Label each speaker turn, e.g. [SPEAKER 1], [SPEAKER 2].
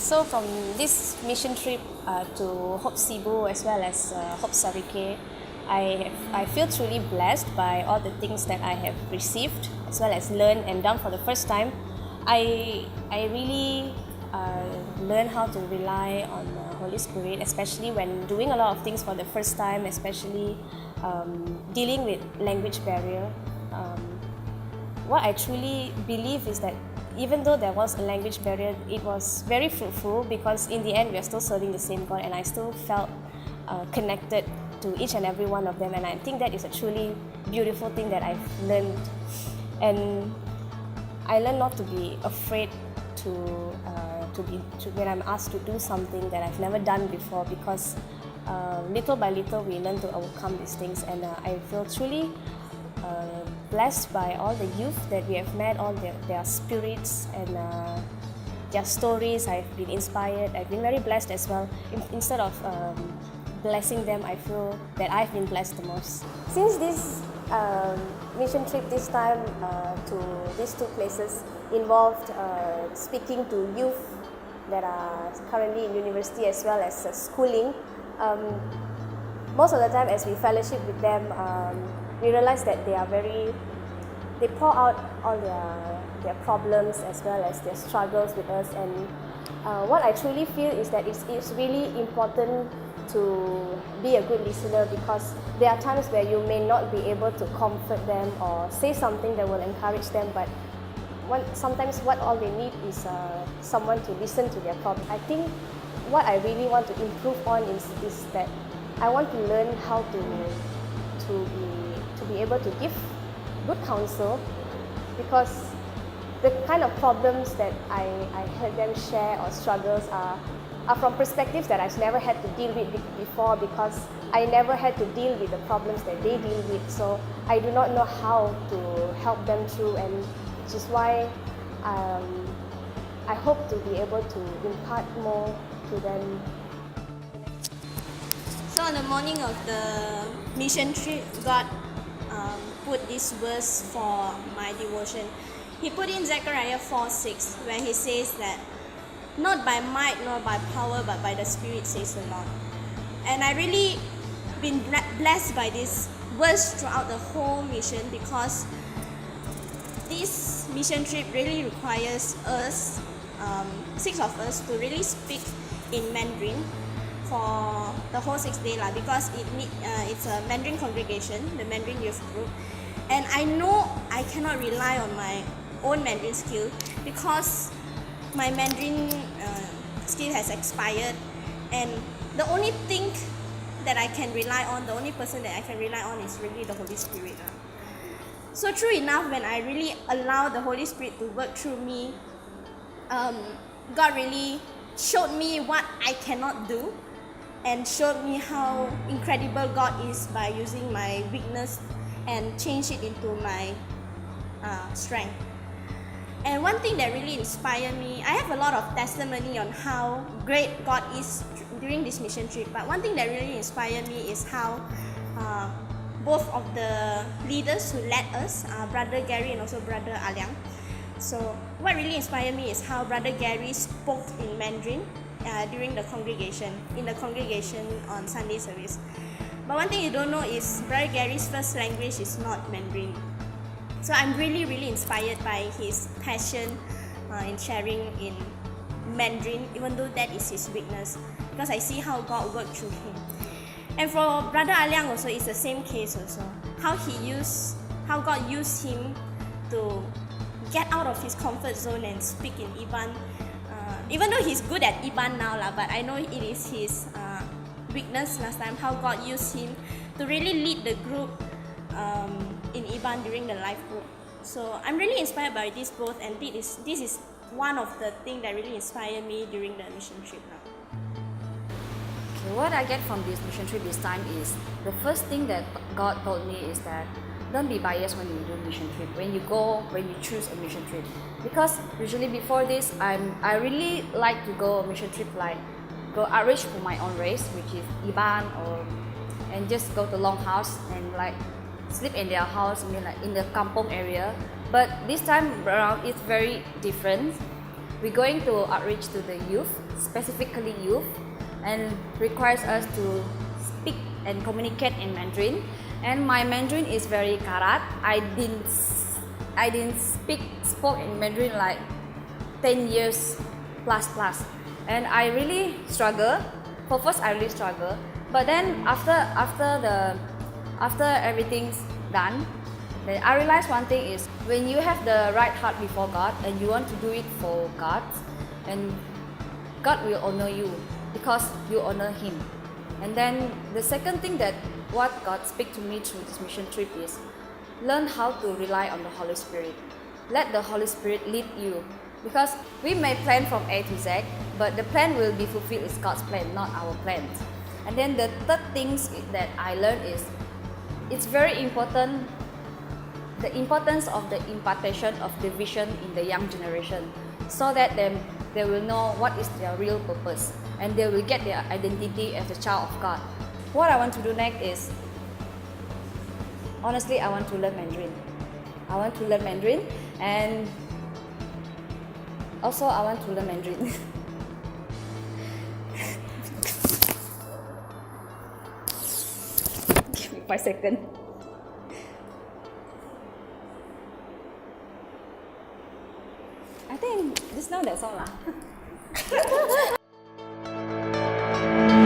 [SPEAKER 1] So from this mission trip to HOPE Sibu as well as HOPE Sarikei, I feel truly blessed by all the things that I have received as well as learned and done for the first time. I really learn how to rely on the Holy Spirit, especially when doing a lot of things for the first time, especially dealing with language barrier. What I truly believe is that even though there was a language barrier, it was very fruitful because in the end we are still serving the same God, and I still felt connected to each and every one of them, and I think that is a truly beautiful thing that I've learned. And I learned not to be afraid to when I'm asked to do something that I've never done before, because little by little we learn to overcome these things, and I feel truly blessed by all the youth that we have met, all their spirits and their stories. I've been inspired. I've been very blessed as well. Instead of blessing them, I feel that I've been blessed the most. Since this mission trip this time to these two places involved speaking to youth that are currently in university as well as schooling, most of the time as we fellowship with them, we realize that they pour out all their problems as well as their struggles with us, and what I truly feel is that it's really important to be a good listener, because there are times where you may not be able to comfort them or say something that will encourage them, but sometimes what all they need is someone to listen to their problem. I think what I really want to improve on is that I want to learn how to be able to give good counsel, because the kind of problems that I heard them share or struggles are from perspectives that I've never had to deal with before, because I never had to deal with the problems that they deal with, so I do not know how to help them through, and which is why I hope to be able to impart more to them.
[SPEAKER 2] So on the morning of the mission trip, God put this verse for my devotion. He put in Zechariah 4:6, where he says that, "Not by might nor by power, but by the Spirit, says the Lord." And I really been blessed by this verse throughout the whole mission, because this mission trip really requires us, 6 of us, to really speak in Mandarin for the whole 6 days, because it's a Mandarin congregation, the Mandarin youth group, and I know I cannot rely on my own Mandarin skill, because my Mandarin skill has expired, and the only thing that I can rely on, the only person that I can rely on is really the Holy Spirit. So true enough, when I really allow the Holy Spirit to work through me, God really showed me what I cannot do, and showed me how incredible God is by using my weakness and change it into my strength. And one thing that really inspired me, I have a lot of testimony on how great God is during this mission trip, but one thing that really inspired me is how both of the leaders who led us, Brother Gary and also Brother Aliang. So what really inspired me is how Brother Gary spoke in Mandarin during the congregation, on Sunday service. But one thing you don't know is Brother Gary's first language is not Mandarin. So I'm really, really inspired by his passion in sharing in Mandarin, even though that is his weakness, because I see how God worked through him. And for Brother Aliang also, it's the same case also. How God used him to get out of his comfort zone and speak in Iban. Even though he's good at Iban now, but I know it is his weakness last time, how God used him to really lead the group in Iban during the life group. So I'm really inspired by this both, and this is one of the things that really inspired me during the mission trip now.
[SPEAKER 3] Okay, what I get from this mission trip this time is, the first thing that God told me is that don't be biased when you do mission trip, when you choose a mission trip, because usually before this I really like to go mission trip, like go outreach for my own race, which is Iban, and just go to longhouse and like sleep in their house, like in the kampong area. But this time around it's very different. we're going to outreach to the youth, specifically youth, and requires us to speak and communicate in Mandarin. And my Mandarin is very karat. I didn't spoke in Mandarin like 10 years plus. And I really struggle. For first, I really struggle. But then after everything's done, then I realized one thing is when you have the right heart before God and you want to do it for God, and God will honor you because you honor Him. And then the second thing that what God speak to me through this mission trip is learn how to rely on the Holy Spirit. Let the Holy Spirit lead you. Because we may plan from A to Z, but the plan will be fulfilled is God's plan, not our plans. And then the third things that I learned is it's very important, the importance of the impartation of the vision in the young generation, so that they will know what is their real purpose and they will get their identity as a child of God. What I want to do next is, honestly, I want to learn Mandarin. I want to learn Mandarin, and also I want to learn Mandarin. Give me 5 seconds. I think just now that's all lah.